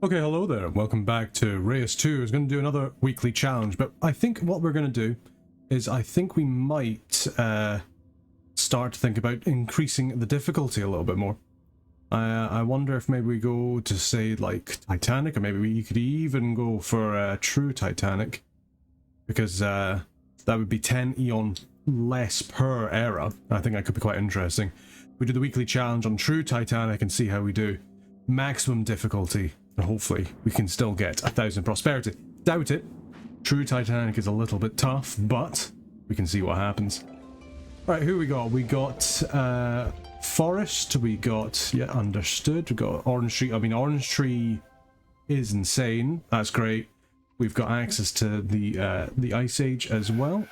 Okay, hello there. Welcome back to Reus 2. I was going to do another weekly challenge, but I think what we're going to do is I think we might start to think about increasing the difficulty a little bit more. I wonder if maybe we go to, say, like Titanic, or maybe we could even go for True Titanic, because that would be 10 eon less per era. I think that could be quite interesting. We do the weekly challenge on True Titanic and see how we do. Maximum difficulty. And hopefully we can still get 1,000 prosperity. Doubt it. True Titanic is a little bit tough, but we can see what happens. Right, who we got? We got Forest. We got, yeah, understood. We got Orange Tree. I mean, Orange Tree is insane. That's great. We've got access to the Ice Age as well.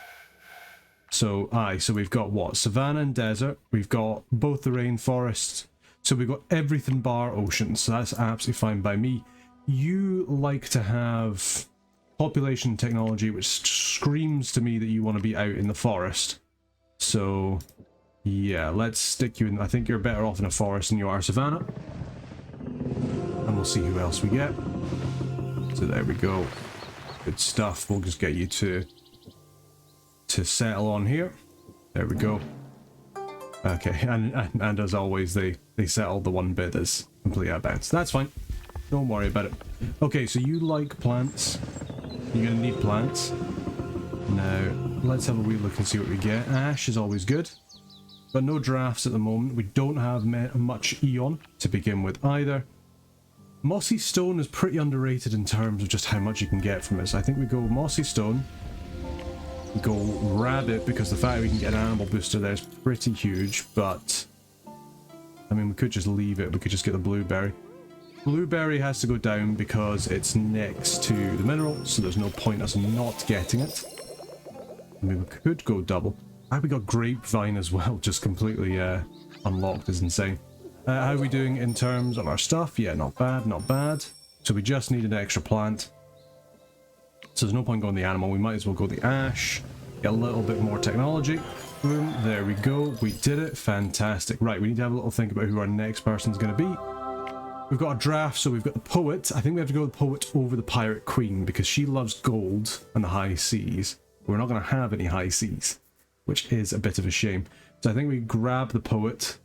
So, so we've got what? Savannah and Desert. We've got both the rainforests. So we've got everything bar ocean, so that's absolutely fine by me. You like to have population technology, which screams to me that you want to be out in the forest. So, yeah, let's stick you in. I think you're better off in a forest than you are Savannah. And we'll see who else we get. So there we go. Good stuff. We'll just get you to settle on here. There we go. Okay, and as always, they settled the one bit that's completely out of bounds. That's fine. Don't worry about it. Okay, so you like plants. You're going to need plants. Now, let's have a wee look and see what we get. Ash is always good. But no drafts at the moment. We don't have much Eon to begin with either. Mossy Stone is pretty underrated in terms of just how much you can get from it. So I think we go Mossy Stone. Go Rabbit, because the fact that we can get an animal booster there is pretty huge, but I mean, we could just leave it. We could just get the Blueberry. Blueberry has to go down because it's next to the mineral, so there's no point us not getting it. I mean, we could go double. We got Grapevine as well, just completely unlocked. Is insane. How are we doing in terms of our stuff? Yeah, not bad, not bad. So we just need an extra plant. So there's no point going the animal, we might as well go the ash, get a little bit more technology. Boom, there we go, we did it, fantastic. Right, we need to have a little think about who our next person's going to be. We've got a draft, so we've got the poet. I think we have to go with the poet over the pirate queen, because she loves gold and the high seas. We're not going to have any high seas, which is a bit of a shame. So I think we grab the poet,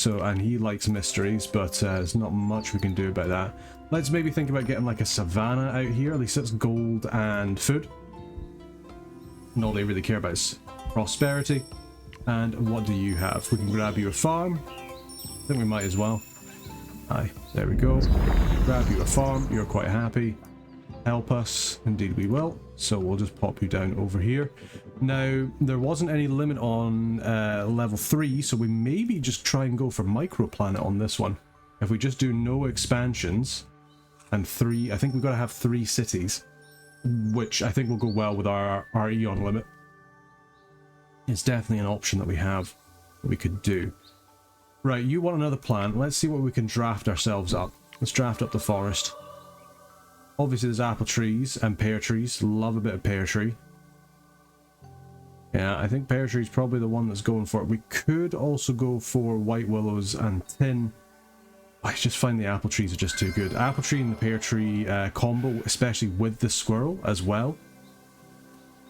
and he likes mysteries, but there's not much we can do about that. Let's maybe think about getting like a Savannah out here. At least it's gold and food. And all they really care about is prosperity. And what do you have? We can grab you a farm. I think we might as well. Aye, there we go. Grab you a farm. You're quite happy. Help us. Indeed we will. So we'll just pop you down over here. Now, there wasn't any limit on level 3, so we maybe just try and go for microplanet on this one. If we just do no expansions and 3, I think we've got to have 3 cities, which I think will go well with our Eon limit. It's definitely an option that we have that we could do. Right, you want another plant. Let's see what we can draft ourselves up. Let's draft up the forest. Obviously there's apple trees and pear trees. Love a bit of pear tree. Yeah, I think pear tree is probably the one that's going for it. We could also go for white willows and tin. I just find the apple trees are just too good. Apple tree and the pear tree combo, especially with the squirrel as well.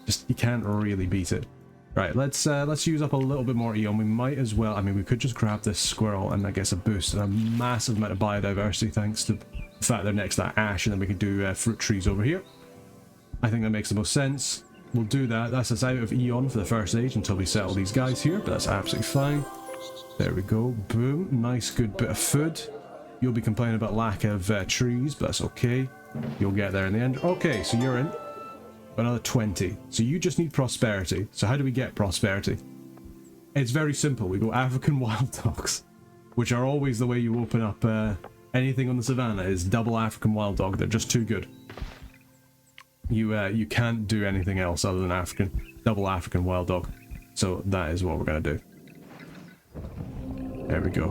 Just, you can't really beat it. Right, let's use up a little bit more Eon. We might as well, I mean, we could just grab this squirrel and I guess a boost and a massive amount of biodiversity thanks to the fact they're next to that ash, and then we can do fruit trees over here. I think that makes the most sense. We'll do that. That's us out of Eon for the first age until we settle these guys here, but that's absolutely fine. There we go. Boom. Nice, good bit of food. You'll be complaining about lack of trees, but that's okay. You'll get there in the end. Okay, so you're in. Another 20. So you just need prosperity. So how do we get prosperity? It's very simple. We go African wild dogs, which are always the way you open up anything on the savannah, is double African wild dog. They're just too good. You can't do anything else other than double African wild dog. So that is what we're going to do. There we go.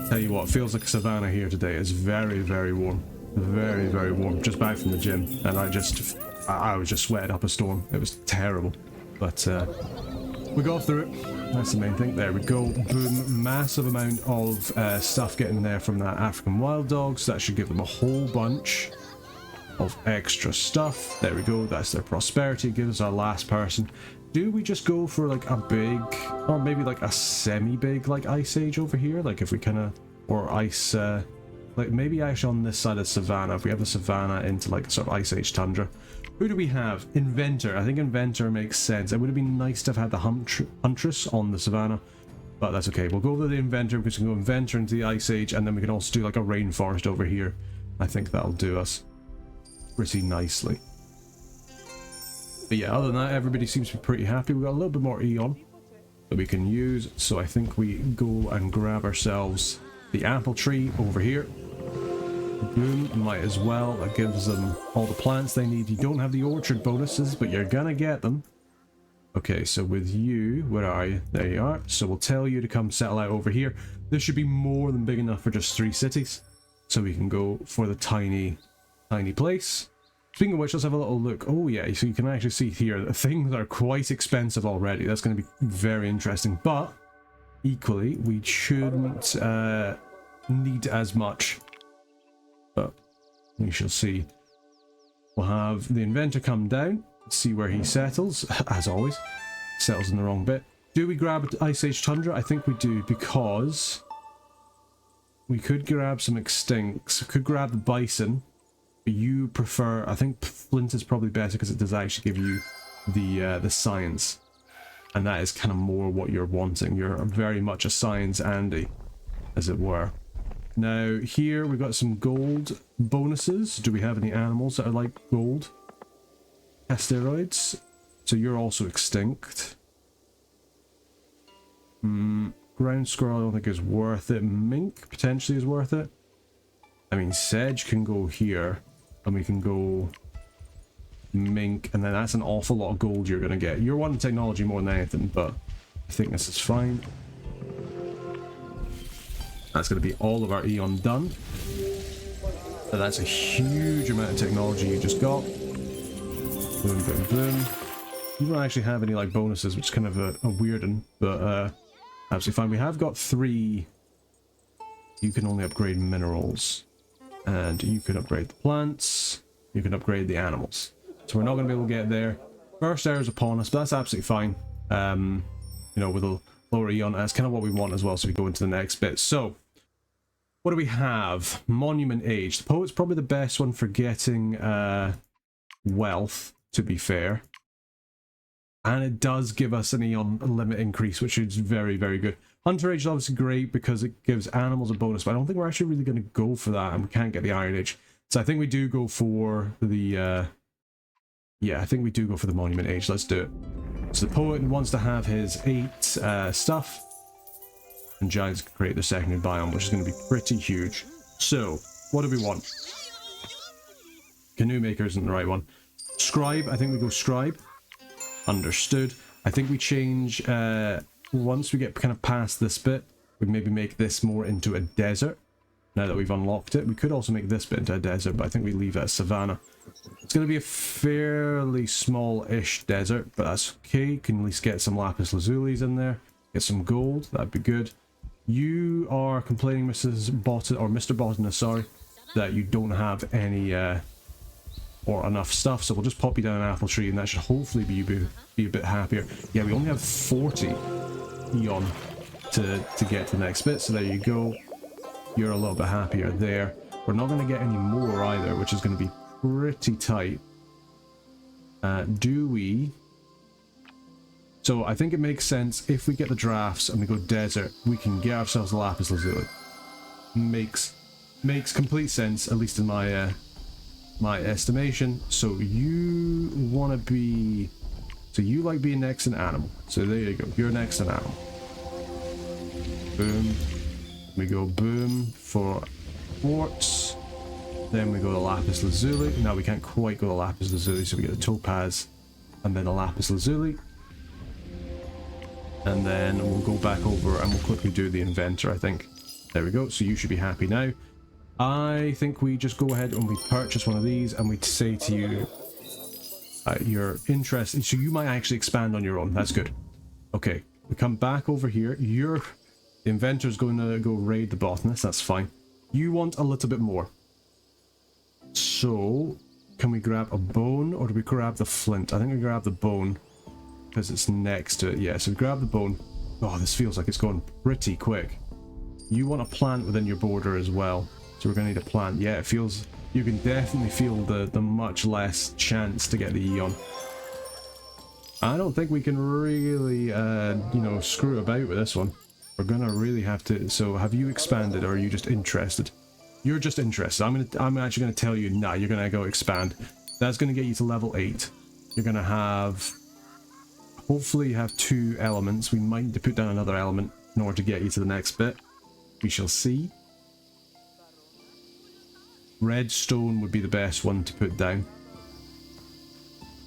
Tell you what, feels like a savannah here today. It's very, very warm. Very, very warm. Just back from the gym, and I was just sweating up a storm. It was terrible. But We got through it. That's the main thing. There we go. Boom. Massive amount of stuff getting there from that African wild dog. So that should give them a whole bunch of extra stuff. There we go. That's their prosperity. Gives us our last person. Do we just go for like a big, or maybe like a semi-big like ice age over here? Like if we kind of, or ice, like maybe actually on this side of savannah. If we have the savannah into like sort of ice age tundra. Who do we have? Inventor. I think Inventor makes sense. It would have been nice to have had the Huntress on the savannah, but that's okay. We'll go with the Inventor because we can go Inventor into the Ice Age, and then we can also do like a Rainforest over here. I think that'll do us pretty nicely. But yeah, other than that, everybody seems to be pretty happy. We've got a little bit more Eon that we can use, so I think we go and grab ourselves the apple tree over here. Boom, might as well. That gives them all the plants they need. You don't have the orchard bonuses, but you're gonna get them. Okay, so with you, where are you? There you are. So we'll tell you to come settle out over here. This should be more than big enough for just 3 cities. So we can go for the tiny place. Speaking of which, let's have a little look. Oh yeah, so you can actually see here that things are quite expensive already. That's going to be very interesting. But equally, we shouldn't need as much. But we shall see. We'll have the Inventor come down, see where he settles, as always. Settles in the wrong bit. Do we grab Ice Age Tundra? I think we do, because we could grab some extincts. We could grab the Bison, but you prefer, I think Flint is probably better because it does actually give you the science. And that is kind of more what you're wanting. You're very much a science Andy, as it were. Now, here we've got some gold bonuses. Do we have any animals that are like gold? Asteroids. So you're also extinct. Ground squirrel I don't think is worth it. Mink potentially is worth it. I mean, sedge can go here. And we can go mink. And then that's an awful lot of gold you're going to get. You're wanting technology more than anything, but I think this is fine. That's going to be all of our Eon done. And that's a huge amount of technology you just got. Boom, boom, boom. You don't actually have any like bonuses, which is kind of a weird one, but absolutely fine. We have got 3. You can only upgrade minerals. And you can upgrade the plants. You can upgrade the animals. So we're not going to be able to get there. First hour is upon us, but that's absolutely fine. You know, with a lower Eon, that's kind of what we want as well, so we go into the next bit. So, what do we have? Monument Age. The Poet's probably the best one for getting wealth, to be fair. And it does give us an Eon limit increase, which is very, very good. Hunter Age is obviously great because it gives animals a bonus, but I don't think we're actually really going to go for that, and we can't get the Iron Age. So I think we do go for the... yeah, I think we do go for the Monument Age. Let's do it. So the Poet wants to have his 8 stuff. And Giants can create the secondary biome, which is going to be pretty huge. So, what do we want? Canoe Maker isn't the right one. Scribe, I think we go Scribe. Understood. I think we change, once we get kind of past this bit, we maybe make this more into a desert. Now that we've unlocked it. We could also make this bit into a desert, but I think we leave it as Savannah. It's going to be a fairly small-ish desert, but that's okay. You can at least get some lapis lazulis in there. Get some gold, that'd be good. You are complaining, Mrs. Botan, or Mr. Botanist, sorry, that you don't have any, or enough stuff, so we'll just pop you down an apple tree, and that should hopefully be a bit happier. Yeah, we only have 40 Eon to get to the next bit, so there you go. You're a little bit happier there. We're not going to get any more either, which is going to be pretty tight. Do we... So I think it makes sense if we get the drafts and we go desert, we can get ourselves a lapis lazuli. Makes complete sense, at least in my my estimation. So you want to be... So you like being next in animal. So there you go. You're next in animal. Boom. We go boom for quartz. Then we go to lapis lazuli. Now we can't quite go to lapis lazuli, so we get the topaz and then a lapis lazuli. And then we'll go back over and we'll quickly do the inventor, I think. There we go. So you should be happy now. I think we just go ahead and we purchase one of these and we say to you, you're interested. So you might actually expand on your own. That's good. Okay, we come back over here. The inventor's going to go raid the botanist. That's fine. You want a little bit more. So, can we grab a bone or do we grab the flint? I think we grab the bone because it's next to it. Yeah, so we grab the bone. Oh, this feels like it's going pretty quick. You want a plant within your border as well. So we're going to need a plant. Yeah, it feels... You can definitely feel the much less chance to get the Eon. I don't think we can really, you know, screw about with this one. We're going to really have to... So have you expanded or are you just interested? You're just interested. I'm actually going to tell you, nah, you're going to go expand. That's going to get you to level 8. You're going to have... Hopefully you have 2 elements. We might need to put down another element in order to get you to the next bit. We shall see. Redstone would be the best one to put down.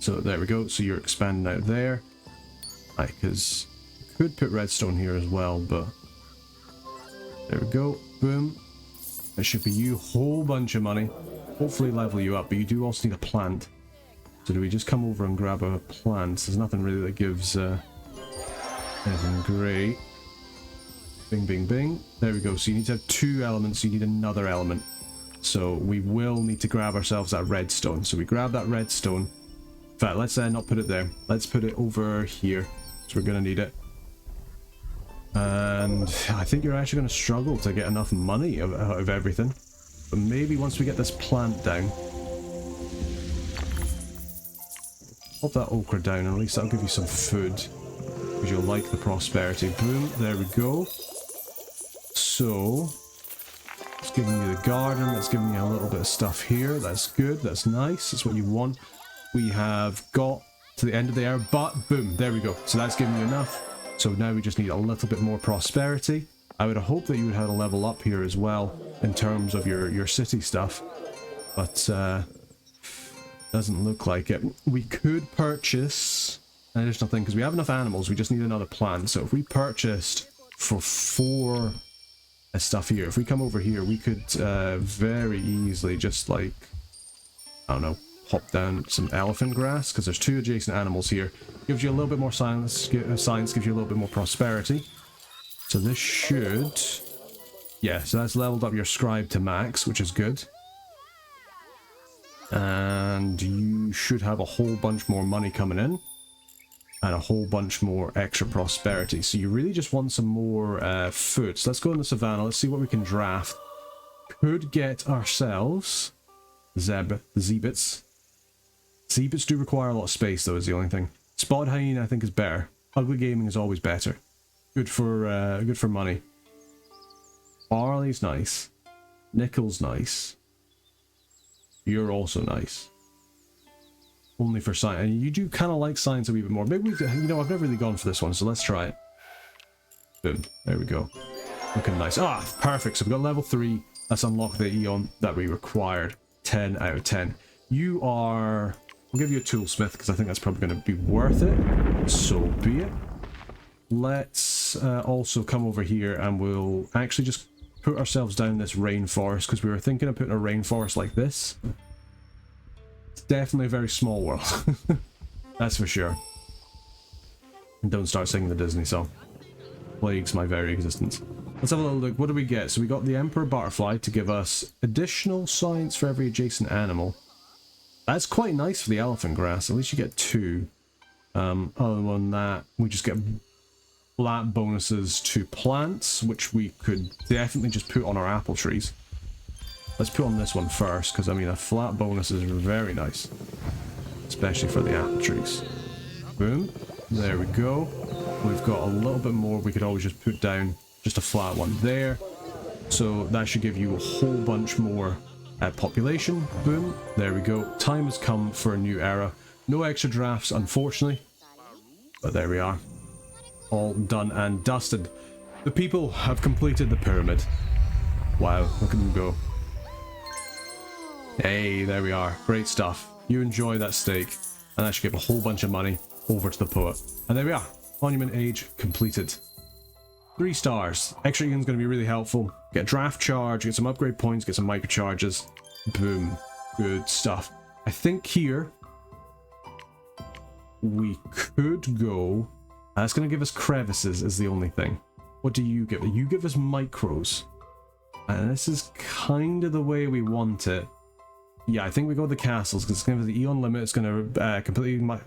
So there we go. So you're expanding out there. Right, because you could put redstone here as well, but there we go. Boom. That should be you. Whole bunch of money. Hopefully level you up, but you do also need a plant. So do we just come over and grab a plant? There's nothing really that gives anything great. Bing, bing, bing. There we go. So you need to have 2 elements. You need another element. So we will need to grab ourselves that redstone. So we grab that redstone. In fact, let's not put it there. Let's put it over here. So we're going to need it. And I think you're actually going to struggle to get enough money out of everything. But maybe once we get this plant down. Pop that okra down, and at least that'll give you some food. Because you'll like the prosperity. Boom, there we go. So, it's giving you the garden, that's giving you a little bit of stuff here. That's good, that's nice, that's what you want. We have got to the end of the hour, but boom, there we go. So that's giving you enough. So now we just need a little bit more prosperity. I would hope that you would have a level up here as well in terms of your city stuff. But doesn't look like it. We could purchase an additional thing because we have enough animals, we just need another plant. So if we purchased for 4 stuff here, if we come over here, we could very easily just like, I don't know, hop down some elephant grass because there's 2 adjacent animals here. Gives you a little bit more science, gives you a little bit more prosperity. So this should, yeah, so that's leveled up your scribe to max, which is good. And you should have a whole bunch more money coming in. And a whole bunch more extra prosperity. So you really just want some more food. So let's go in the savannah. Let's see what we can draft. Could get ourselves Zebits. Zebits do require a lot of space though, is the only thing. Spotted hyena I think is better. Ugly gaming is always better. Good for money. Barley's nice. Nickel's nice. You're also nice. Only for science. And you do kind of like science a wee bit more. Maybe, you know, I've never really gone for this one, so let's try it. Boom. There we go. Looking nice. Ah, perfect. So we've got level 3. Let's unlock the Eon that we required. 10 out of 10. You are... I'll give you a toolsmith, because I think that's probably going to be worth it. So be it. Let's also come over here, and we'll actually just put ourselves down this rainforest, because we were thinking of putting a rainforest like this. Definitely a very small world. That's for sure. And don't start singing the Disney song. Plagues my very existence. Let's have a little look. What do we get? So we got the Emperor Butterfly to give us additional science for every adjacent animal. That's quite nice for the elephant grass. At least you get 2. Other than that, we just get flat bonuses to plants, which we could definitely just put on our apple trees. Let's put on this one first, because I mean a flat bonus is very nice. Especially for the apple trees. Boom. There we go. We've got a little bit more. We could always just put down just a flat one there. So that should give you a whole bunch more population. Boom. There we go. Time has come for a new era. No extra drafts, unfortunately. But there we are. All done and dusted. The people have completed the pyramid. Wow, look at them go. Hey, there we are. Great stuff. You enjoy that steak. And that should give a whole bunch of money over to the poet. And there we are. Monument Age completed. 3 stars. Extra Eon's going to be really helpful. Get draft charge, get some upgrade points, get some microcharges. Boom. Good stuff. I think here we could go That's going to give us crevices is the only thing. What do you give? You give us micros. And this is kind of the way we want it. Yeah, I think we go with the castles because it's going to be the Eon limit. It's going to completely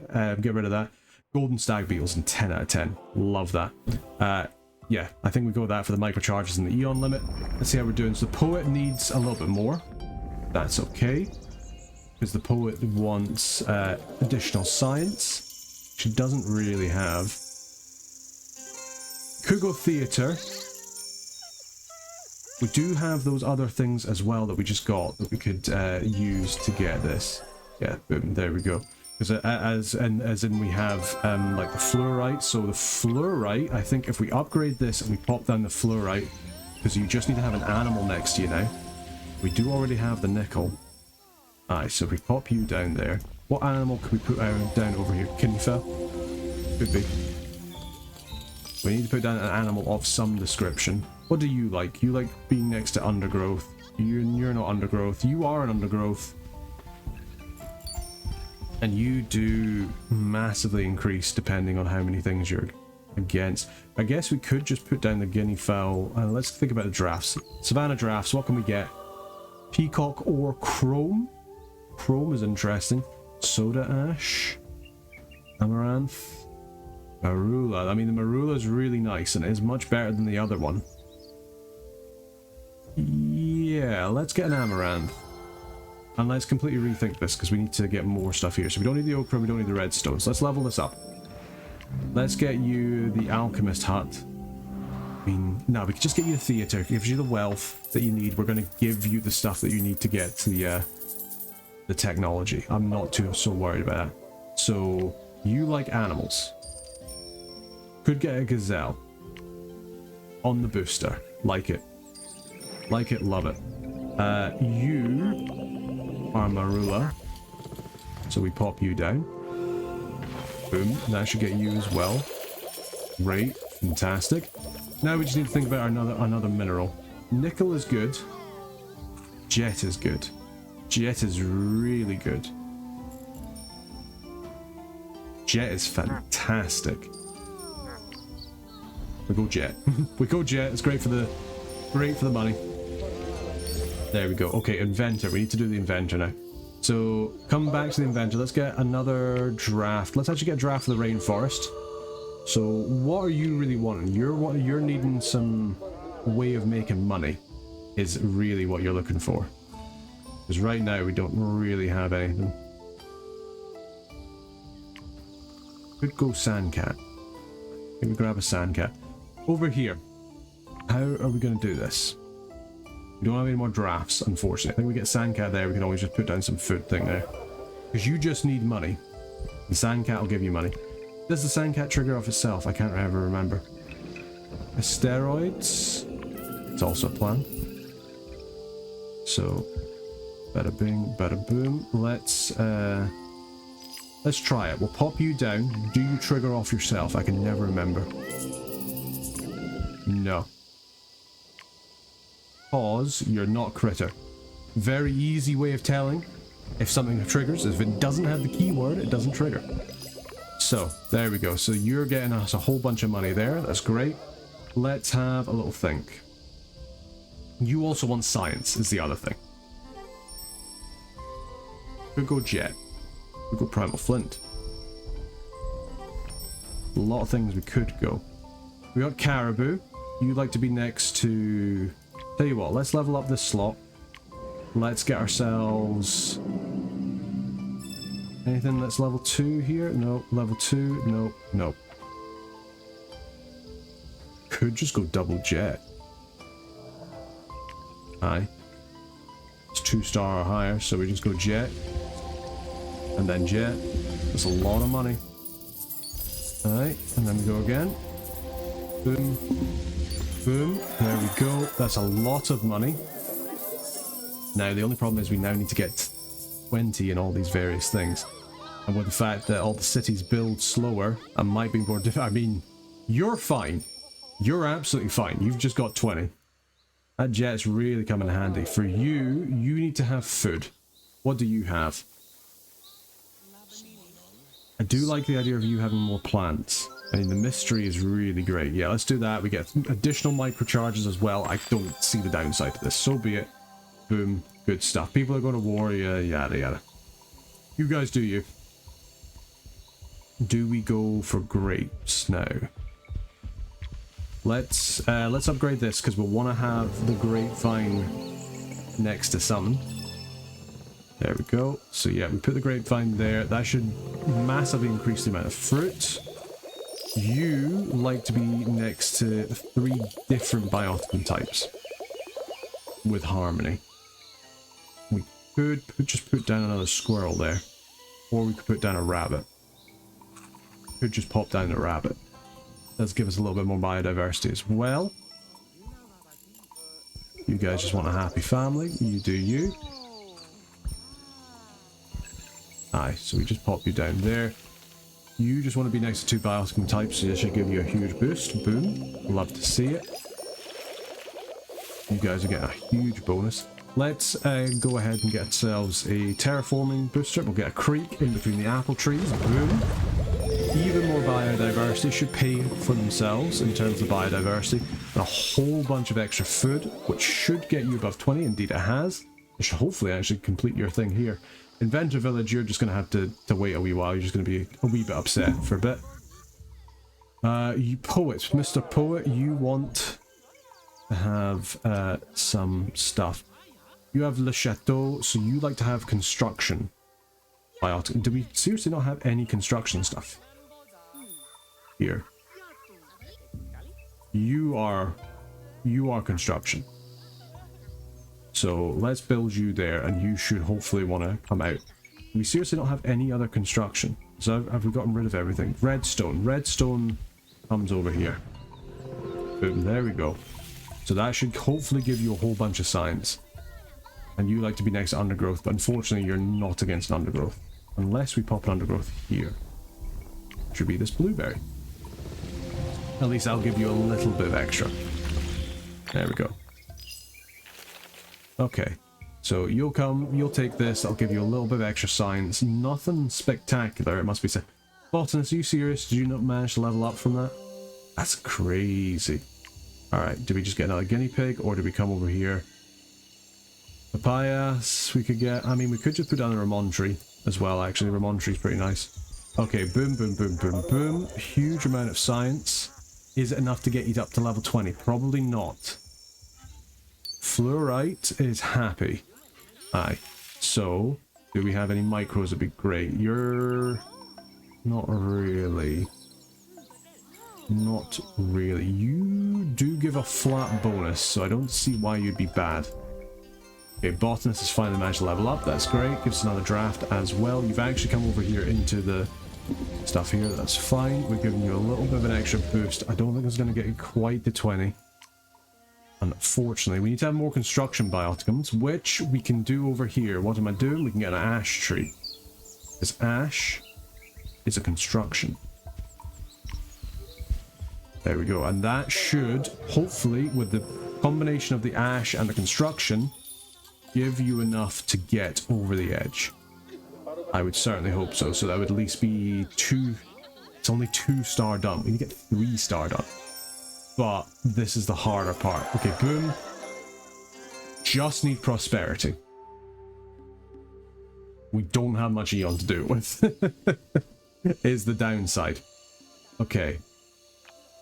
get rid of that. Golden stag beetles and 10 out of 10. Love that. Yeah, I think we go with that for the microcharges and the Eon limit. Let's see how we're doing. So the poet needs a little bit more. That's okay. Because the poet wants additional science. She doesn't really have. Could go theatre. We do have those other things as well that we just got that we could use to get this. Yeah, boom, there we go. Because as in we have like the fluorite. So the fluorite, I think if we upgrade this and we pop down the fluorite, because you just need to have an animal next to you now. We do already have the nickel. Aye, so if we pop you down there, what animal could we put down over here? Kidney fell? Could be. We need to put down an animal of some description. What do you like? You like being next to undergrowth. You're not undergrowth. You are an undergrowth. And you do massively increase depending on how many things you're against. I guess we could just put down the guinea fowl. Let's think about the drafts. Savannah drafts, what can we get? Peacock or chrome? Chrome is interesting. Soda ash. Amaranth. Marula. I mean, the Marula is really nice and it is much better than the other one. Yeah, let's get an Amaranth. And let's completely rethink this because we need to get more stuff here. So we don't need the ochre, we don't need the redstone. So let's level this up. Let's get you the alchemist hut. I mean, no, we can just get you the theatre. It gives you the wealth that you need. We're going to give you the stuff that you need to get to the technology. I'm not so worried about that. So you like animals. Could get a gazelle. On the booster. Like it. Like it, love it. You are Marula. So we pop you down. Boom. That should get you as well. Great. Fantastic. Now we just need to think about another mineral. Nickel is good. Jet is good. Jet is really good. Jet is fantastic. We go jet. We go jet. It's great for the money. There we go. Okay, inventor. We need to do the inventor now. So come back to the inventor. Let's get another draft. Let's actually get a draft of the rainforest. So what are you really wanting? You're needing some way of making money. Is really what you're looking for. Because right now we don't really have anything. Could go sandcat. Maybe grab a sandcat. Over here, how are we going to do this? We don't have any more drafts, unfortunately. I think we get sandcat there. We can always just put down some food thing there. Because you just need money. The sandcat will give you money. Does the sandcat trigger off itself? I can't ever remember. Asteroids. It's also a plan. So, bada bing, bada boom. Let's try it. We'll pop you down. Do you trigger off yourself? I can never remember. No. Pause. You're not critter. Very easy way of telling if something triggers. If it doesn't have the keyword, it doesn't trigger. So, there we go. So you're getting us a whole bunch of money there. That's great. Let's have a little think. You also want science, is the other thing. Could go jet. Could go primal flint. A lot of things we could go. We got caribou. You like to be next to... Tell you what, let's level up this slot. Let's get ourselves... Anything that's level 2 here? No. Level 2? No. No. Could just go double jet. Aye. It's 2-star or higher, so we just go jet. And then jet. That's a lot of money. Alright, and then we go again. Boom. Boom. There we go. That's a lot of money. Now, the only problem is we now need to get 20 in all these various things. And with the fact that all the cities build slower and might be more difficult. I mean, you're fine. You're absolutely fine. You've just got 20. That jet's really coming in handy. For you, you need to have food. What do you have? I do like the idea of you having more plants. I mean, the mystery is really great. Yeah, let's do that. We get additional microcharges as well. I don't see the downside to this. So be it. Boom. Good stuff. People are going to war. Yeah, yada yada. You guys do you. Do we go for grapes now? Let's upgrade this because we'll want to have the grapevine next to something. There we go. So yeah, we put the grapevine there. That should massively increase the amount of fruit. You like to be next to 3 different biotic types with harmony. We could just put down another squirrel there, or we could put down a rabbit. Could just pop down a rabbit. Does give us a little bit more biodiversity as well. You guys just want a happy family. You do you. Aye, so we just pop you down there. You just want to be next to 2 biotic types, so this should give you a huge boost. Boom. Love to see it. You guys are getting a huge bonus. Let's go ahead and get ourselves a terraforming booster. We'll get a creek in between the apple trees. Boom. Even more biodiversity should pay for themselves in terms of biodiversity. And a whole bunch of extra food, which should get you above 20. Indeed it has. It should hopefully actually complete your thing here. Inventor Village, you're just going to have to wait a wee while. You're just going to be a wee bit upset for a bit. You Poet, Mr. Poet, you want to have some stuff. You have Le Chateau, so you like to have construction. Do we seriously not have any construction stuff? Here. You are construction. So let's build you there, and you should hopefully want to come out. We seriously don't have any other construction. So have we gotten rid of everything? Redstone. Redstone comes over here. Boom, there we go. So that should hopefully give you a whole bunch of science. And you like to be next to undergrowth, but unfortunately you're not against an undergrowth. Unless we pop an undergrowth here. Should be this blueberry. At least I'll give you a little bit of extra. There we go. Okay, so you'll come, you'll take this, I'll give you a little bit of extra science. Nothing spectacular, it must be said. Botanist, are you serious? Did you not manage to level up from that? That's crazy. Alright, did we just get another guinea pig, or did we come over here? Papayas, we could get, I mean, we could just put down a Ramon tree as well, actually. Ramon tree's pretty nice. Okay, boom, boom, boom, boom, boom. Huge amount of science. Is it enough to get you up to level 20? Probably not. Fluorite is happy. Aye. So, do we have any micros? That'd be great. You're... not really. Not really. You do give a flat bonus, so I don't see why you'd be bad. Okay, Botanist has finally managed to level up. That's great. Gives us another draft as well. You've actually come over here into the stuff here. That's fine. We're giving you a little bit of an extra boost. I don't think it's going to get you quite to 20. Unfortunately, we need to have more construction bioticums, which we can do over here. What am I doing? We can get an ash tree. This ash is a construction. There we go. And that should, hopefully, with the combination of the ash and the construction, give you enough to get over the edge. I would certainly hope so. So that would at least be 2... It's only 2-star done. We need to get 3-star done. But this is the harder part. Okay, boom. Just need prosperity. We don't have much Eon to do it with. Is the downside. Okay.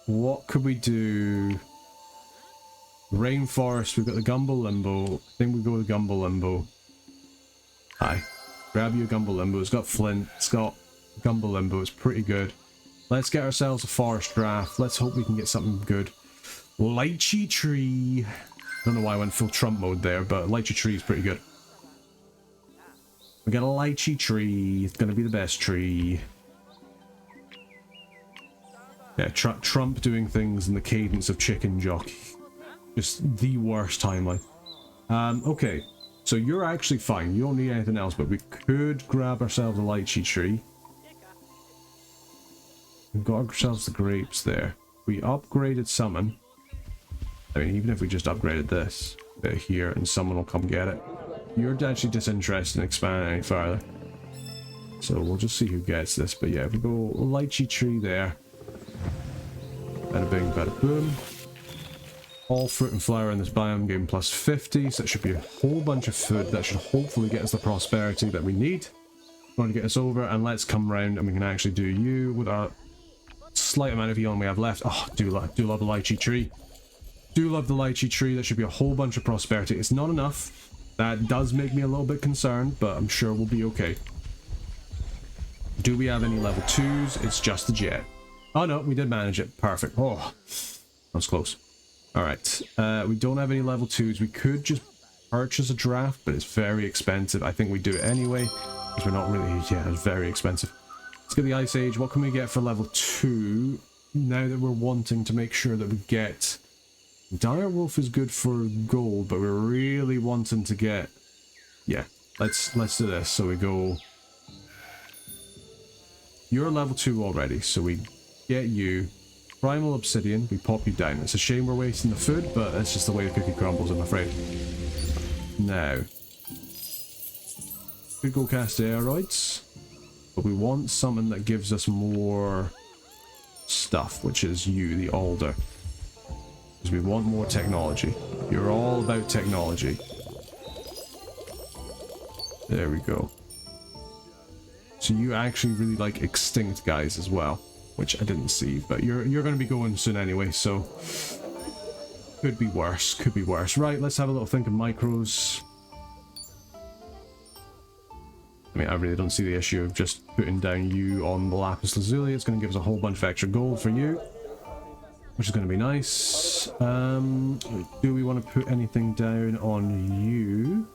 What could we do? Rainforest, we've got the Gumbo Limbo. I think we go with Gumbo Limbo. Aye. Grab you a Gumbo Limbo. It's got Flint. It's got Gumbo Limbo. It's pretty good. Let's get ourselves a forest draft. Let's hope we can get something good. Lychee tree. I don't know why I went full Trump mode there, but lychee tree is pretty good. We got a lychee tree. It's going to be the best tree. Yeah, Trump doing things in the cadence of Chicken Jockey. Just the worst timeline. Okay, so you're actually fine. You don't need anything else, but we could grab ourselves a lychee tree. We've got ourselves the grapes there. We upgraded summon. I mean, even if we just upgraded this bit here and someone will come get it. You're actually disinterested in expanding any further. So we'll just see who gets this. But yeah, if we go lychee tree there. Bada bing, bada boom. All fruit and flower in this biome game plus 50, so that should be a whole bunch of food. That should hopefully get us the prosperity that we need. Going to get us over, and let's come round and we can actually do you with our slight amount of eon we have left. Oh, do love the lychee tree. Do love the lychee tree. That should be a whole bunch of prosperity. It's not enough. That does make me a little bit concerned, but I'm sure we'll be okay. Do we have any level 2s? It's just the jet. Oh no, we did manage it. Perfect. Oh, that was close. Alright, we don't have any level 2s. We could just purchase a draft, but it's very expensive. I think we do it anyway, because we're not really... Yeah, it's very expensive. Let's get the Ice Age. What can we get for level 2? Now that we're wanting to make sure that we get... Dire Wolf is good for gold, but we're really wanting to get... Yeah, let's do this. So we go... You're level 2 already, so we get you... Primal Obsidian, we pop you down. It's a shame we're wasting the food, but that's just the way the cookie crumbles, I'm afraid. Now, could go cast aeroids, but we want something that gives us more stuff, which is you, the alder. Because we want more technology. You're all about technology. There we go. So you actually really like extinct guys as well. Which I didn't see, but you're going to be going soon anyway, so could be worse, could be worse. Right, let's have a little think of micros. I mean, I really don't see the issue of just putting down you on the lapis lazuli. It's going to give us a whole bunch of extra gold for you, which is going to be nice. Do we want to put anything down on you?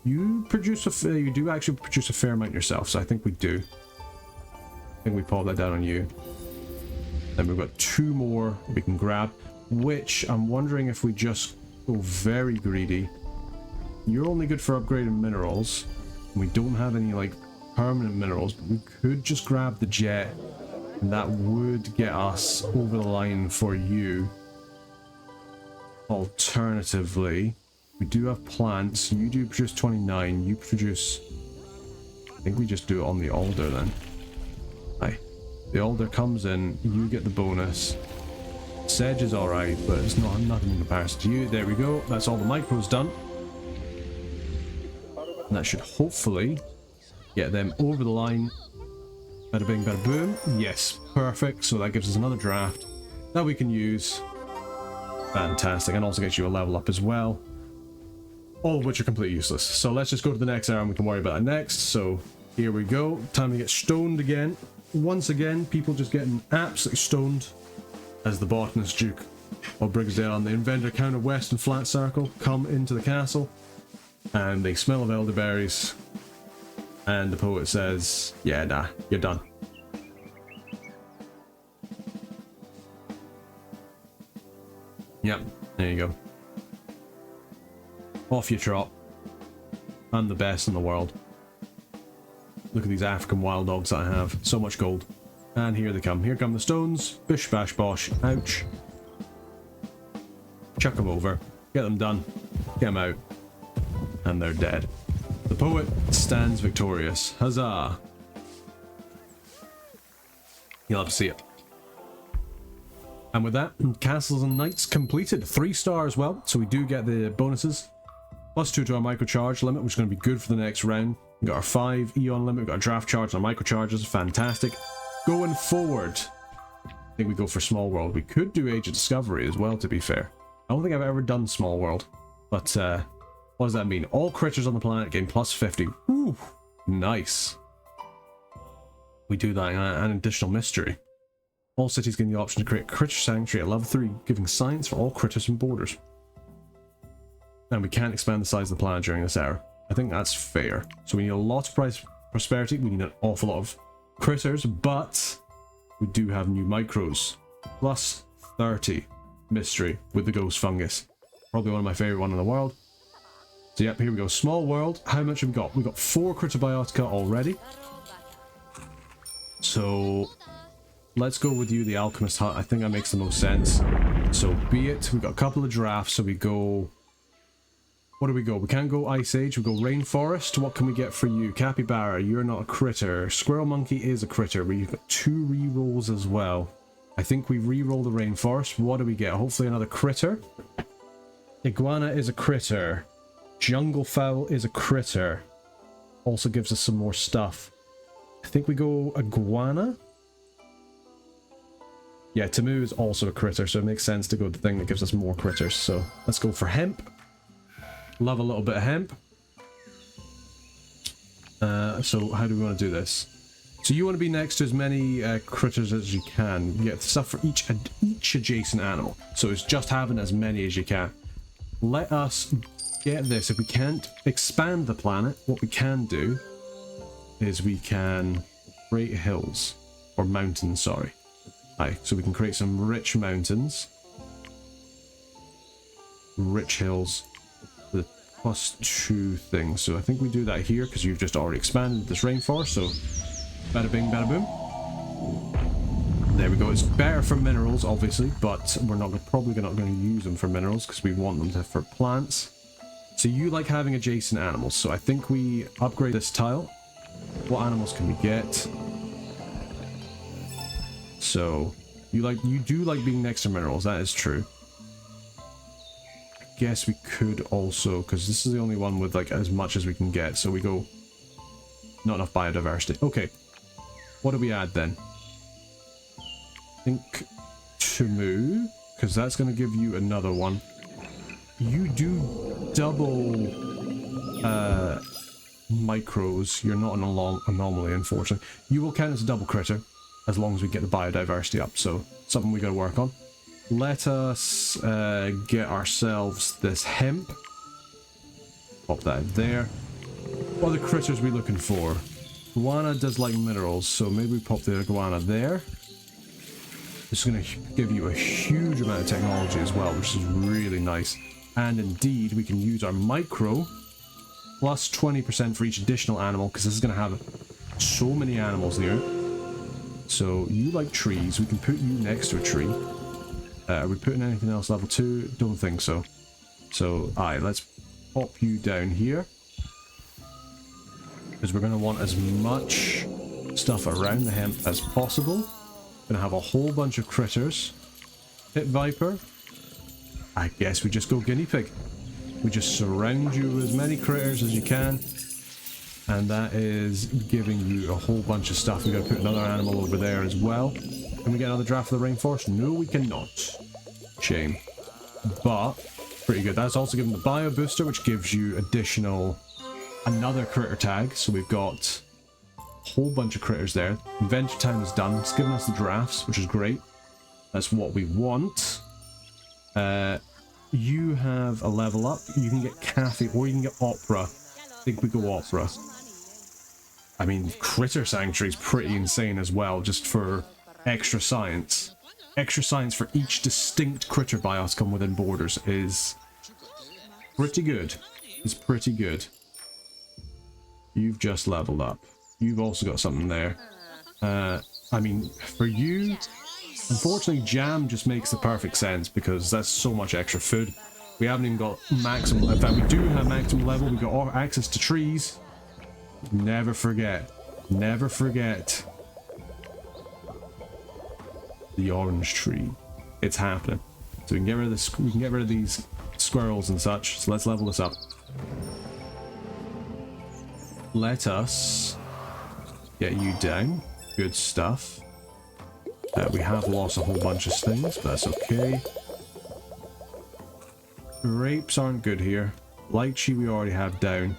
You do actually produce a fair amount yourself, so I think we do. I think we pop that down on you. Then we've got 2 more we can grab, which I'm wondering if we just go very greedy. You're only good for upgrading minerals. We don't have any like permanent minerals, but we could just grab the jet, and that would get us over the line for you. Alternatively, we do have plants. You do produce 29. You produce... I think we just do it on the alder then. Aye. The alder comes in, you get the bonus. Sedge is alright, but it's nothing in comparison to you. There we go. That's all the micros done. And that should hopefully get them over the line. Bada bing, bada boom. Yes, perfect. So that gives us another draft that we can use. Fantastic. And also gets you a level up as well. All of which are completely useless. So let's just go to the next area and we can worry about it next. So here we go. Time to get stoned again. Once again, people just getting absolutely stoned as the botanist Duke or Brigsdale and the inventor Count of West and Flat Circle come into the castle, and they smell of elderberries, and the poet says, yeah, nah, you're done. Yep, there you go. Off you trot. I'm the best in the world. Look at these African wild dogs that I have. So much gold. And here they come. Here come the stones. Bish bash bosh. Ouch. Chuck them over. Get them done. Get them out. And they're dead. The poet stands victorious. Huzzah. You'll have to see it. And with that, Castles and Knights completed. 3 stars, well, so we do get the bonuses. +2 to our microcharge limit, which is going to be good for the next round. We've got our 5 Eon limit, we've got our draft charge and our microcharges. Fantastic. Going forward, I think we go for Small World. We could do Age of Discovery as well, to be fair. I don't think I've ever done Small World. But, what does that mean? All creatures on the planet gain +50. Ooh, nice. We do that, an additional mystery. All cities gain the option to create Critter Sanctuary at level 3, giving science for all critters and borders. And we can't expand the size of the planet during this era. I think that's fair. So we need a lot of prosperity, we need an awful lot of critters, but we do have new micros. +30 mystery with the ghost fungus. Probably one of my favourite one in the world. So yep, here we go. Small world. How much have we got? We've got 4 Critter Biotica already. So let's go with you, the Alchemist Hut. I think that makes the most sense. So be it. We've got a couple of drafts, so we go... What do we go? We can't go Ice Age, we go Rainforest. What can we get for you? Capybara, you're not a critter. Squirrel Monkey is a critter, but you've got 2 rerolls as well. I think we re-roll the rainforest. What do we get? Hopefully another critter. Iguana is a critter. Jungle fowl is a critter. Also gives us some more stuff. I think we go iguana. Yeah, Tamu is also a critter, so it makes sense to go the thing that gives us more critters. So let's go for hemp. Love a little bit of hemp. So how do we want to do this? So you want to be next to as many critters as you can. You get stuff for each adjacent animal. So it's just having as many as you can. Let us get this. If we can't expand the planet, what we can do is we can create hills. Or mountains, sorry. Aye, so we can create some rich mountains. Rich hills. The +2 thing. So I think we do that here because you've just already expanded this rainforest. So bada bing, bada boom. There we go. It's better for minerals, obviously, but we're probably not going to use them for minerals because we want them for plants. So you like having adjacent animals. So I think we upgrade this tile. What animals can we get? So you do like being next to minerals. That is true. I guess we could also, because this is the only one with like as much as we can get. So we go not enough biodiversity. Okay. What do we add then? I think Tamu, because that's going to give you another one. You do double micros. You're not an anomaly, unfortunately. You will count as a double critter as long as we get the biodiversity up. So something we got to work on. Let us get ourselves this hemp. Pop that there. What other critters are we looking for? Iguana does like minerals, so maybe we pop the iguana there. It's going to give you a huge amount of technology as well, which is really nice. And indeed, we can use our micro plus 20% for each additional animal, because this is going to have so many animals there. So you like trees. We can put you next to a tree. Are we putting anything else level 2? Don't think so. So, aye, let's pop you down here. Because we're going to want as much stuff around the hemp as possible. Going to have a whole bunch of critters. Pit viper. I guess we just go guinea pig. We just surround you with as many critters as you can. And that is giving you a whole bunch of stuff. We're going to put another animal over there as well. Can we get another draft of the rainforest? No, we cannot. Shame. But, pretty good. That's also given the bio booster, which gives you another critter tag. So we've got a whole bunch of critters there. Adventure time is done. It's given us the drafts, which is great. That's what we want. You have a level up. You can get Cathy, or you can get Opera. I think we go Opera. I mean, Critter Sanctuary is pretty insane as well, just for extra science. Extra science for each distinct critter bios come within borders is pretty good. It's pretty good. You've just leveled up. You've also got something there. I mean, for you, unfortunately, jam just makes the perfect sense because that's so much extra food. We haven't even got maximum. In fact, we do have maximum level. We've got access to trees. Never forget. Never forget the orange tree. It's happening. So we can get rid of this. We can get rid of these squirrels and such. So let's level this up. Let us get you down. Good stuff. We have lost a whole bunch of things, but that's okay. Grapes aren't good here. Lychee we already have down.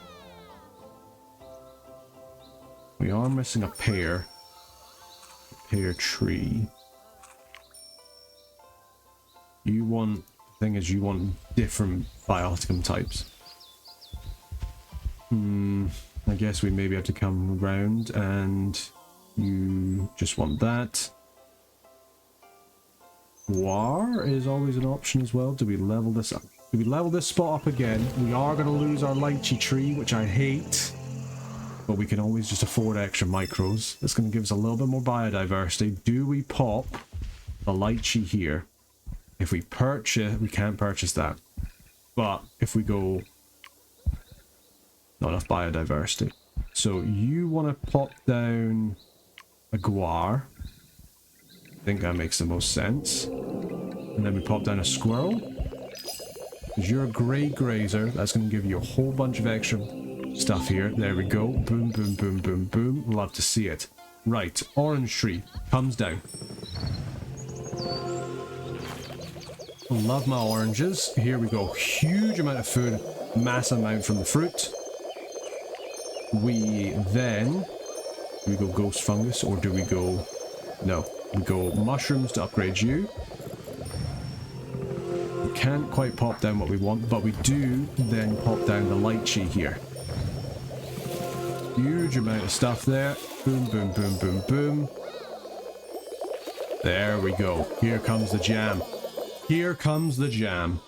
We are missing a pear. Pear tree. You want... the thing is, you want different bioticum types. I guess we maybe have to come around and you just want that. War is always an option as well. Do we level this up? Do we level this spot up again? We are going to lose our lychee tree, which I hate. But we can always just afford extra micros. That's going to give us a little bit more biodiversity. Do we pop the lychee here? If we purchase, we can't purchase that. But if we go... not enough biodiversity. So you want to pop down a guar. think that makes the most sense. And then we pop down a squirrel. Because you're a grey grazer, that's going to give you a whole bunch of extra stuff here. There we go. Boom, boom, boom, boom, boom. Love to see it. Right, orange tree comes down. Love my oranges. Here we go. Huge amount of food, massive amount from the fruit. We then... Do we go ghost fungus or do we go... No. We go mushrooms to upgrade you. We can't quite pop down what we want, but we do then pop down the lychee here. Huge amount of stuff there. Boom, boom, boom, boom, boom. There we go. Here comes the jam. Here comes the jam.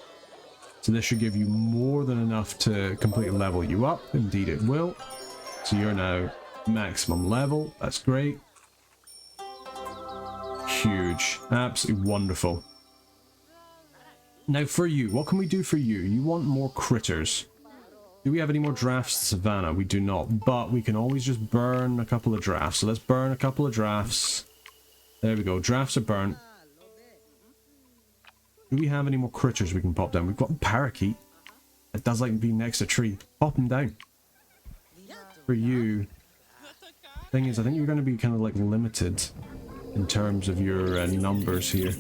So this should give you more than enough to completely level you up. Indeed it will. So you're now maximum level. That's great. Huge. Absolutely wonderful. Now for you, what can we do for you? You want more critters. Do we have any more drafts to Savannah? We do not, but we can always just burn a couple of drafts. So let's burn a couple of drafts. There we go. Drafts are burnt. Do we have any more critters we can pop down? We've got a parakeet. It does like being next to a tree. Pop them down. For you. Thing is, I think you're going to be kind of like limited in terms of your numbers here.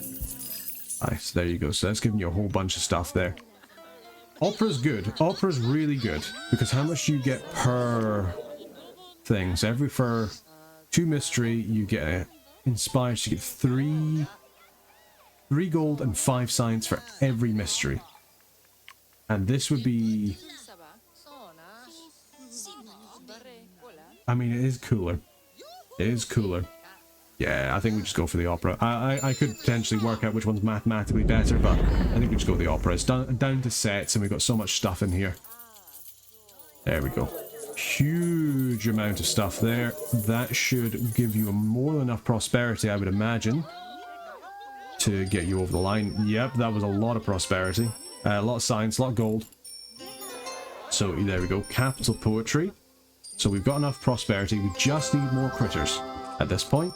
Alright, so there you go. So that's giving you a whole bunch of stuff there. Opera's good. Opera's really good. Because how much do you get per thing? So for 2 mystery, you get inspired. So you get 3 gold and 5 science for every mystery. And this would be... I mean, it is cooler. It is cooler. Yeah, I think we just go for the opera. I could potentially work out which one's mathematically better, but I think we just go with the opera. It's down to sets, and we've got so much stuff in here. There we go. Huge amount of stuff there. That should give you more than enough prosperity, I would imagine, to get you over the line. Yep, that was a lot of prosperity. A lot of science, a lot of gold. So there we go. Capital poetry. So we've got enough prosperity. We just need more critters at this point.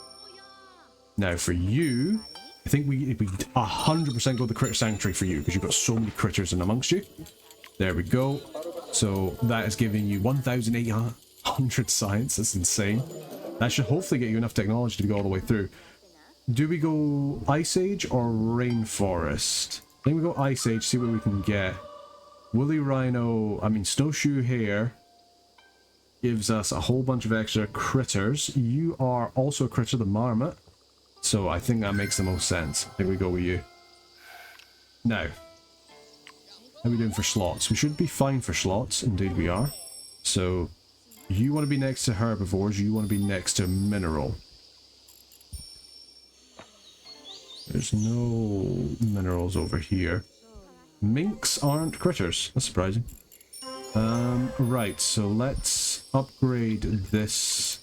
Now for you, I think we 100% go the critter sanctuary for you because you've got so many critters in amongst you. There we go. So that is giving you 1,800 science. That's insane. That should hopefully get you enough technology to go all the way through. Do we go Ice Age or Rainforest? I think we go Ice Age, see what we can get. Woolly Rhino, I mean Snowshoe Hare gives us a whole bunch of extra critters. You are also a critter, the Marmot. So I think that makes the most sense. I think we go with you. Now, how are we doing for slots? We should be fine for slots. Indeed we are. So, you want to be next to herbivores. You want to be next to mineral. There's no minerals over here. Minks aren't critters. That's surprising. Right, so let's upgrade this.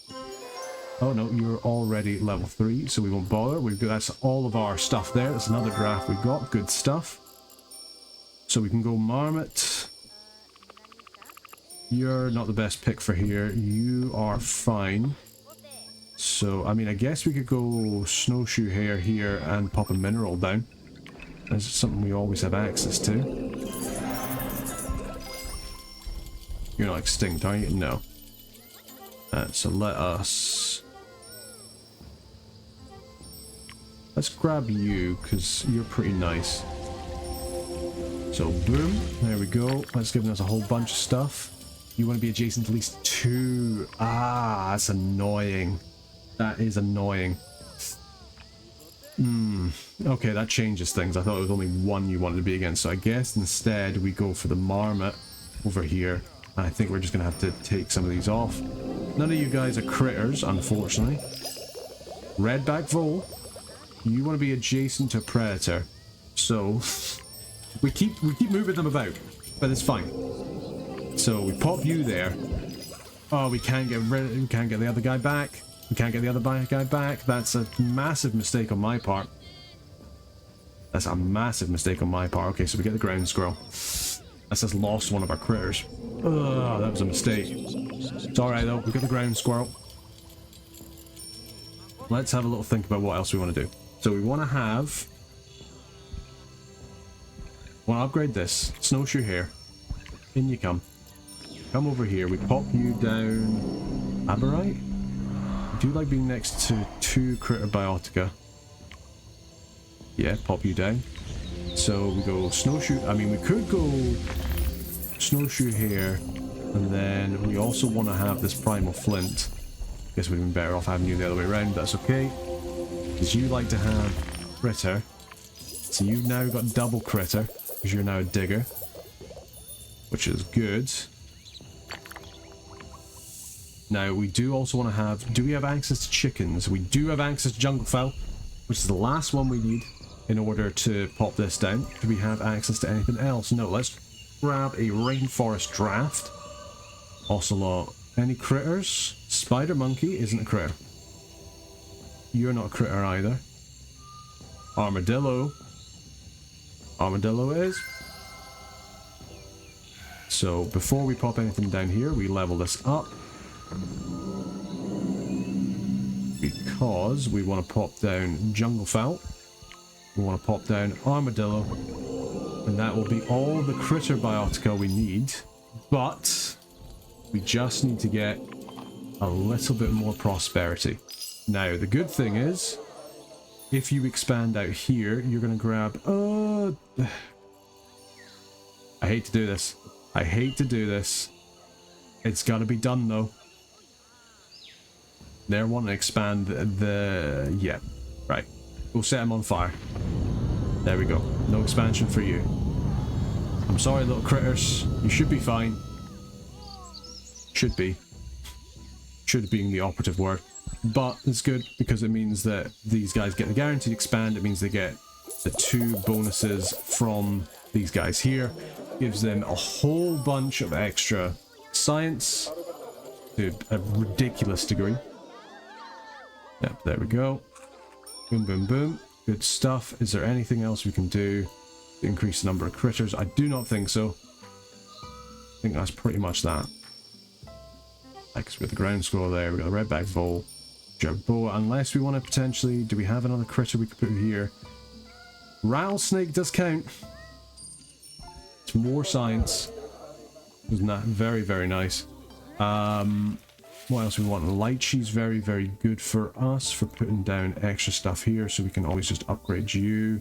Oh no, you're already level 3, so we won't bother. That's all of our stuff there. That's another draft we've got. Good stuff. So we can go Marmot. You're not the best pick for here. You are fine. So, I mean, I guess we could go Snowshoe Hare here and pop a mineral down. That's something we always have access to. You're not extinct, are you? No. So let us... Let's grab you, because you're pretty nice. So, boom. There we go. That's giving us a whole bunch of stuff. You want to be adjacent to at least 2. Ah, that's annoying. That is annoying. Okay, that changes things. I thought it was only 1 you wanted to be against. So I guess instead we go for the Marmot over here. I think we're just going to have to take some of these off. None of you guys are critters, unfortunately. Redback Vole, you want to be adjacent to a predator. So we keep moving them about, but it's fine. So we pop you there. Oh, we can't get the other guy back. We can't get the other guy back. That's a massive mistake on my part. That's a massive mistake on my part. Okay, so we get the ground squirrel. That's just lost one of our critters. Ugh, that was a mistake. It's alright though, we got the ground squirrel. Let's have a little think about what else we want to do. So we want to have... want to upgrade this. Snowshoe here. In you come. Come over here. We pop you down... Aberite? I do like being next to 2 critter biotica. Yeah, pop you down. So we go snowshoe. I mean, we could go snowshoe here, and then we also want to have this primal flint. Guess we'd been better off having you the other way around. That's okay, because you like to have critter. So you've now got double critter, because you're now a digger, which is good. Now we do also want to have. Do we have access to chickens? We do have access to jungle fowl, which is the last one we need in order to pop this down. Do we have access to anything else? No, let's grab a rainforest draft. Ocelot. Any critters? Spider monkey isn't a critter. You're not a critter either. Armadillo. Armadillo is. So before we pop anything down here, we level this up. Because we want to pop down jungle fowl. We want to pop down armadillo, and that will be all the critter biotica we need, but we just need to get a little bit more prosperity. Now, the good thing is, if you expand out here, you're going to grab... I hate to do this. I hate to do this. It's got to be done, though. They're wanting to expand the... Yeah, right. We'll set them on fire. There we go. No expansion for you. I'm sorry, little critters. You should be fine. Should be. Should being the operative word. But it's good because it means that these guys get the guaranteed expand. It means they get the 2 bonuses from these guys here. Gives them a whole bunch of extra science to a ridiculous degree. Yep, there we go. Boom, boom, boom. Good stuff. Is there anything else we can do to increase the number of critters? I do not think so. I think that's pretty much that. Because with the ground squirrel there, we've got a redback vole, jerboa, unless we want to potentially... Do we have another critter we could put here? Rattlesnake does count. It's more science. Isn't that very, very nice? What else we want? Lychee's very, very good for us for putting down extra stuff here, so we can always just upgrade you.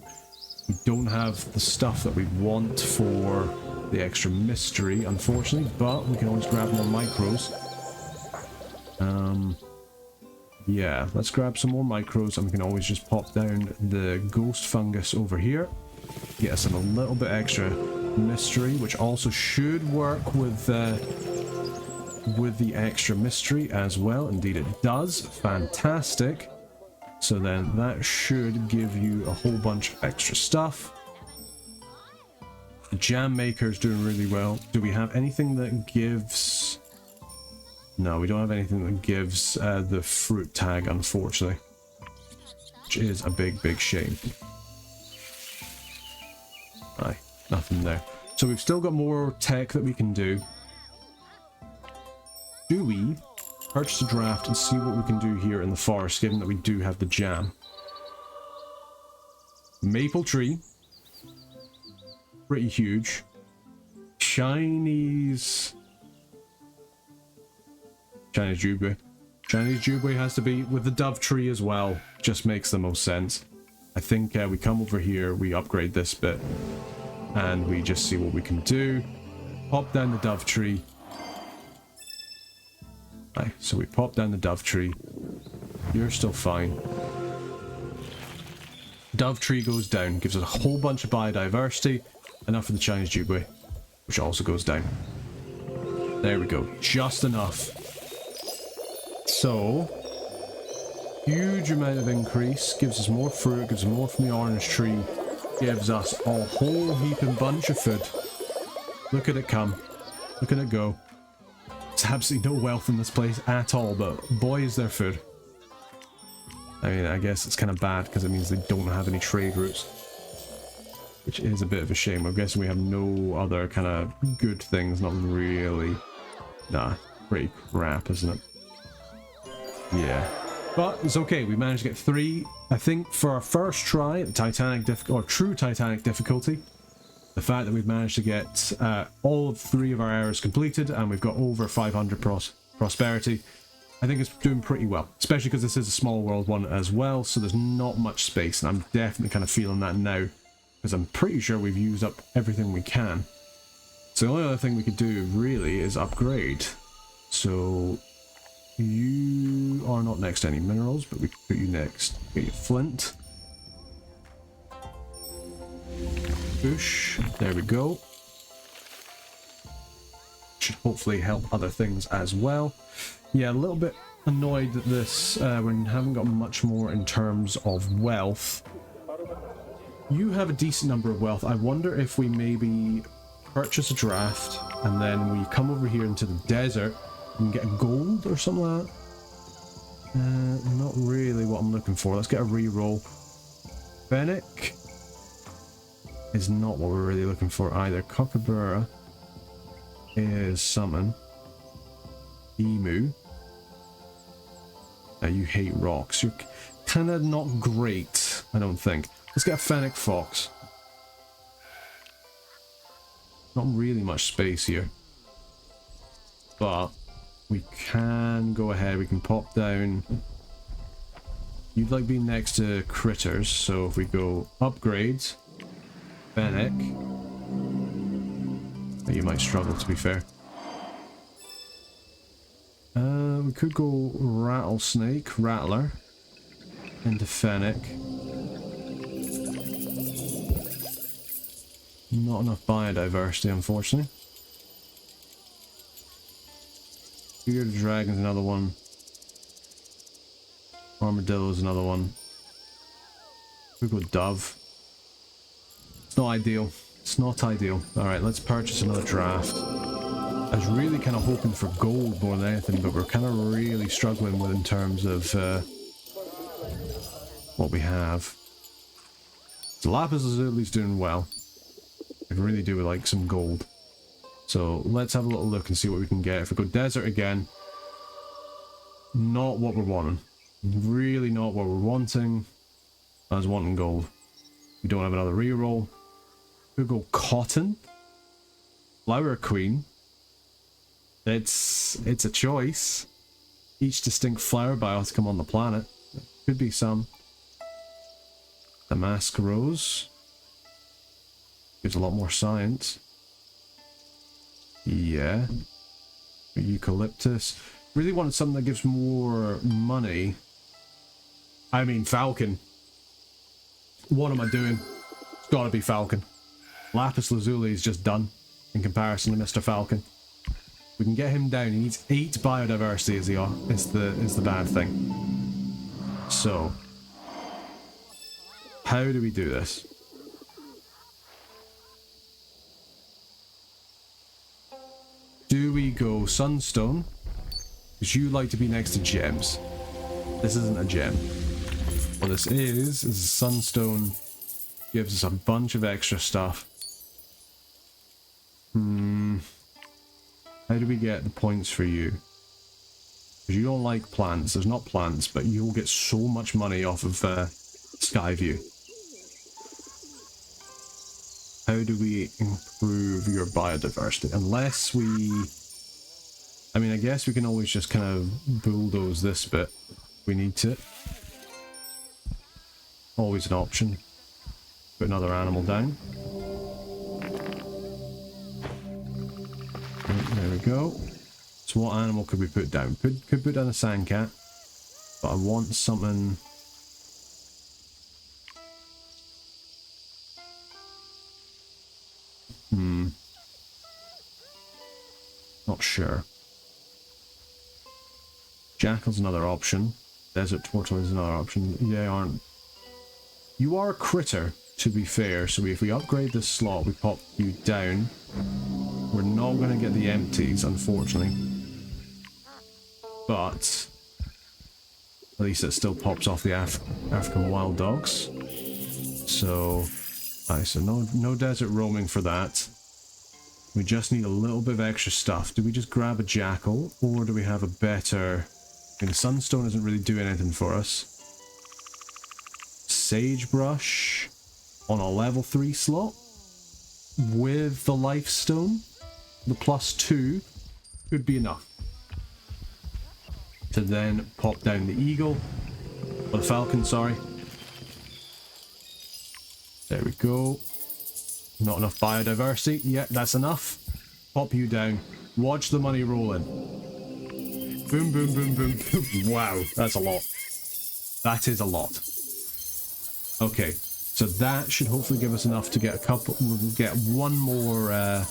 We don't have the stuff that we want for the extra mystery, unfortunately, but we can always grab more micros. Yeah, let's grab some more micros, and we can always just pop down the ghost fungus over here. Get us in a little bit extra mystery, which also should work with the extra mystery as well. Indeed it does. Fantastic. So then that should give you a whole bunch of extra stuff. The jam maker's doing really well. Do we have anything that gives... No, we don't have anything that gives the fruit tag, unfortunately. Which is a big, big shame. Aye, nothing there. So we've still got more tech that we can do. Do we purchase a draft and see what we can do here in the forest, given that we do have the jam? Maple tree. Pretty huge. Chinese Jubei. Chinese Jubei has to be with the dove tree as well. Just makes the most sense. I think we come over here, we upgrade this bit, and we just see what we can do. Pop down the dove tree. Right, so we pop down the dove tree. You're still fine. Dove tree goes down, gives us a whole bunch of biodiversity, enough for the Chinese Jubei, which also goes down. There we go, just enough. So, huge amount of increase, gives us more fruit, gives us more from the orange tree, gives us a whole heaping bunch of food. Look at it come. Look at it go. There's absolutely no wealth in this place at all, but boy is there food. I mean, I guess it's kind of bad because it means they don't have any trade routes, which is a bit of a shame. I'm guessing we have no other kind of good things, not really. Nah, pretty crap, isn't it? Yeah. But it's okay, we managed to get 3. I think for our first try at True Titanic difficulty, the fact that we've managed to get all 3 of our errors completed and we've got over 500 prosperity, I think it's doing pretty well. Especially because this is a small world one as well, so there's not much space, and I'm definitely kind of feeling that now, because I'm pretty sure we've used up everything we can. So the only other thing we could do really is upgrade. So you are not next to any minerals, but we can put you next. Get you flint. Bush. There we go. Should hopefully help other things as well. Yeah, a little bit annoyed that this, we haven't got much more in terms of wealth. You have a decent number of wealth. I wonder if we maybe purchase a draft and then we come over here into the desert and get gold or something like that. Not really what I'm looking for. Let's get a reroll. Fennec is not what we're really looking for either. Kookaburra is summon. Emu. Now you hate rocks. You're kind of not great, I don't think. Let's get a Fennec Fox. Not really much space here. But we can go ahead, we can pop down. You'd like being next to critters, so if we go upgrades, Fennec. You might struggle, to be fair. We could go Rattlesnake, Rattler, into Fennec. Not enough biodiversity, unfortunately. Bearded Dragon's another one. Armadillo's another one. We go Dove. It's not ideal. It's not ideal. Alright, let's purchase another draft. I was really kind of hoping for gold more than anything, but we're kind of really struggling with in terms of what we have. So Lapis Lazuli's doing well. I really do like some gold. So let's have a little look and see what we can get. If we go desert again, not what we're wanting. Really not what we're wanting. I was wanting gold. We don't have another reroll. We'll go cotton. Flower Queen. It's a choice. Each distinct flower biome come on the planet. Could be some. Damask Rose. Gives a lot more science. Yeah. Eucalyptus. Really wanted something that gives more money. I mean Falcon. What am I doing? It's gotta be Falcon. Lapis Lazuli is just done in comparison to Mr. Falcon. We can get him down. He needs 8 biodiversity is the bad thing. So how do we do this? Do we go Sunstone? Because you like to be next to gems. This isn't a gem. What this is Sunstone gives us a bunch of extra stuff. How do we get the points for you? Because you don't like plants. There's not plants, but you'll get so much money off of Skyview. How do we improve your biodiversity? Unless we... I mean, I guess we can always just kind of bulldoze this bit if we need to. Always an option. Put another animal down. There we go. So what animal could we put down? Could put down a sandcat. But I want something... Not sure. Jackal's another option. Desert Tortoise is another option. They aren't... You are a critter, to be fair, so if we upgrade this slot, we pop you down. We're not going to get the empties, unfortunately. But at least it still pops off the African wild dogs. So, so no desert roaming for that. We just need a little bit of extra stuff. Do we just grab a jackal, or do we have a better mean, the sunstone isn't really doing anything for us. Sagebrush on a level 3 slot with the life stone, the +2 could be enough to then pop down the eagle, or the falcon, sorry. There we go. Not enough biodiversity. Yeah, that's enough. Pop you down. Watch the money roll in. Boom, boom, boom, boom, boom. Wow, that's a lot. That is a lot. Okay, so that should hopefully give us enough to get a couple. We'll get one more.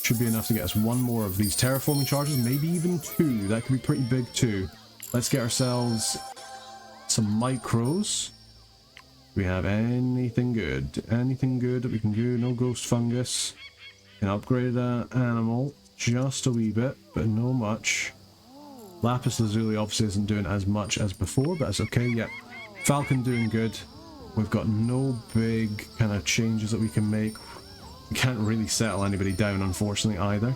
Should be enough to get us one more of these terraforming charges, maybe even 2. That could be pretty big too. Let's get ourselves some micros. Do we have anything good? Anything good that we can do? No ghost fungus. Can upgrade that animal just a wee bit, but no much. Lapis lazuli obviously isn't doing as much as before, but it's okay. Yep. Falcon doing good. We've got no big kind of changes that we can make. We can't really settle anybody down, unfortunately, either.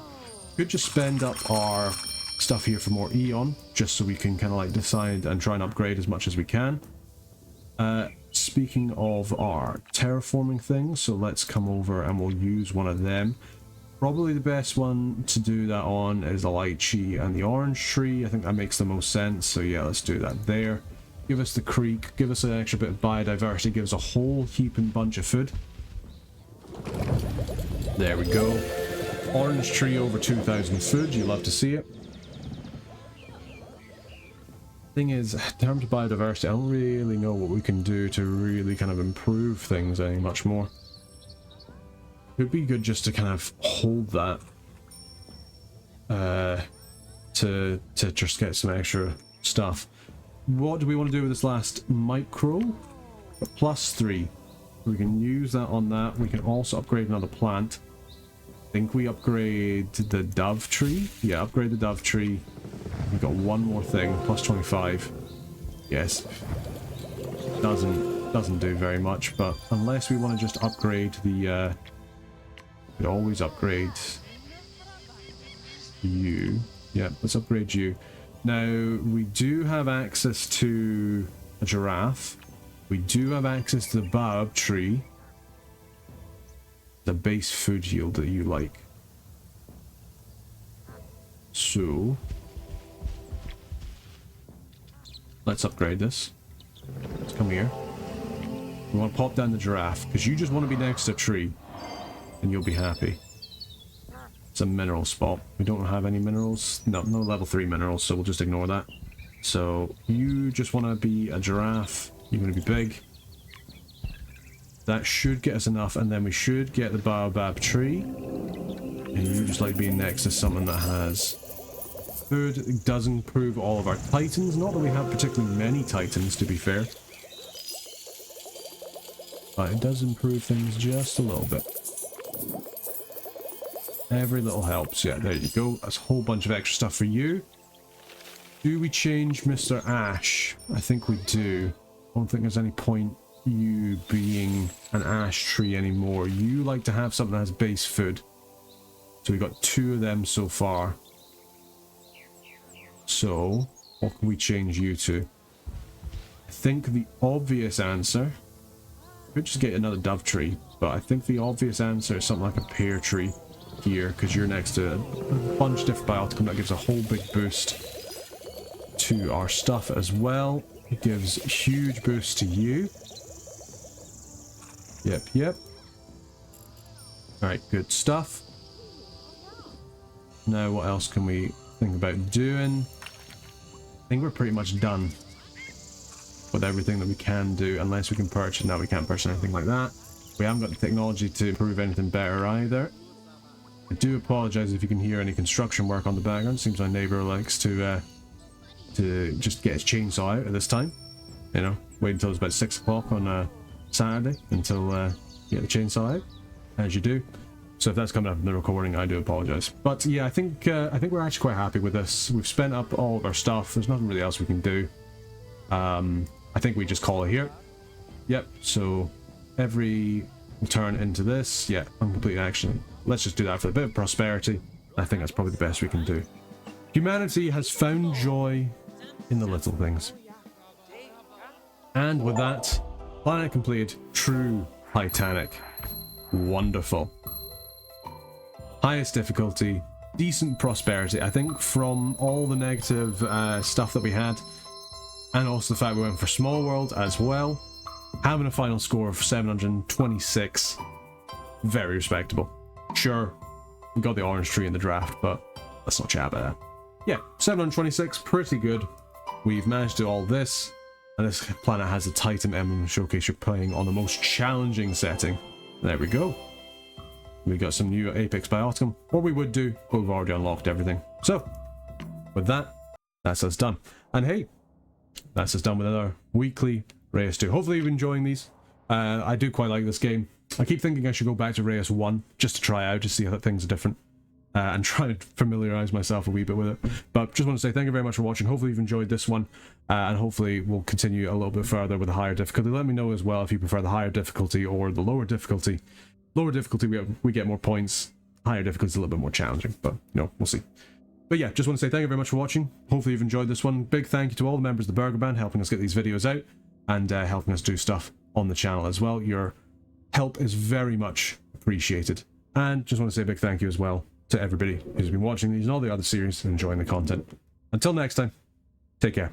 Could just spend up our stuff here for more Eon, just so we can kind of like decide and try and upgrade as much as we can. Speaking of our terraforming things, so let's come over and we'll use one of them. Probably the best one to do that on is the lychee and the orange tree. I think that makes the most sense, so yeah, let's do that there. Give us the creek, give us an extra bit of biodiversity, give us a whole heap and bunch of food. There we go. Orange tree over 2,000 food, you love to see it. Thing is, in terms of biodiversity, I don't really know what we can do to really kind of improve things any much more. It'd be good just to kind of hold that to just get some extra stuff. What do we want to do with this last micro? A +3. We can use that on that. We can also upgrade another plant. I think we upgrade the dove tree. Yeah, upgrade the dove tree. We've got one more thing, +25. Yes. Doesn't do very much, but unless we want to just upgrade the we always upgrade you. Yeah, let's upgrade you. Now, we do have access to a giraffe. We do have access to the baobab tree. The base food yield that you like. So, let's upgrade this. Let's come here. We want to pop down the giraffe, because you just want to be next to a tree. And you'll be happy. It's a mineral spot. We don't have any minerals. No level 3 minerals, so we'll just ignore that. So you just want to be a giraffe. You're going to be big. That should get us enough, and then we should get the baobab tree. And you just like being next to someone that has food. It does improve all of our titans. Not that we have particularly many titans, to be fair. But it does improve things just a little bit. Every little helps. Yeah, there you go. That's a whole bunch of extra stuff for you. Do we change Mr. Ash? I think we do. I don't think there's any point you being an ash tree anymore. You like to have something that has base food. So we got 2 of them so far. So, what can we change you to? I think the obvious answer... Could just get another dove tree, but I think the obvious answer is something like a pear tree here, because you're next to a bunch of different bioticum. That gives a whole big boost to our stuff as well. It gives a huge boost to you. Yep. Alright, good stuff. Now what else can we think about doing? I think we're pretty much done with everything that we can do, unless we can purchase. Now we can't purchase anything like that. We haven't got the technology to improve anything better either. I do apologise if you can hear any construction work on the background. Seems my neighbour likes to just get his chainsaw out at this time. You know, wait until it's about 6 o'clock on a Saturday until you get the chainsaw out, as you do. So if that's coming up in the recording, I do apologise. But yeah, I think we're actually quite happy with this. We've spent up all of our stuff. There's nothing really else we can do. I think we just call it here. Yep, so every turn into this, yeah, uncompleted action. Let's just do that for a bit of prosperity. I think that's probably the best we can do. Humanity has found joy in the little things. And with that, planet completed. True Titanic. Wonderful. Highest difficulty, decent prosperity. I think from all the negative stuff that we had, and also the fact we went for small world as well, having a final score of 726, very respectable. Sure, we got the orange tree in the draft, but let's not chat about that. Yeah, 726, pretty good. We've managed to do all this, and this planet has a Titan emblem showcase you're playing on the most challenging setting. There we go. We got some new Apex Bioticum. What we would do, but we've already unlocked everything. So, with that, that's us done. And hey, that's us done with another weekly Reus 2. Hopefully you're enjoying these. I do quite like this game. I keep thinking I should go back to Reus 1 just to try out, to see how things are different. And try to familiarize myself a wee bit with it. But just want to say thank you very much for watching. Hopefully you've enjoyed this one, and hopefully we'll continue a little bit further with the higher difficulty. Let me know as well if you prefer the higher difficulty or the lower difficulty. Lower difficulty we get more points. Higher difficulty is a little bit more challenging, but you know, we'll see. But yeah, just want to say thank you very much for watching. Hopefully you've enjoyed this one. Big thank you to all the members of the Burger Band helping us get these videos out and helping us do stuff on the channel as well. Your help is very much appreciated. And just want to say a big thank you as well to everybody who's been watching these and all the other series and enjoying the content. Until next time, take care.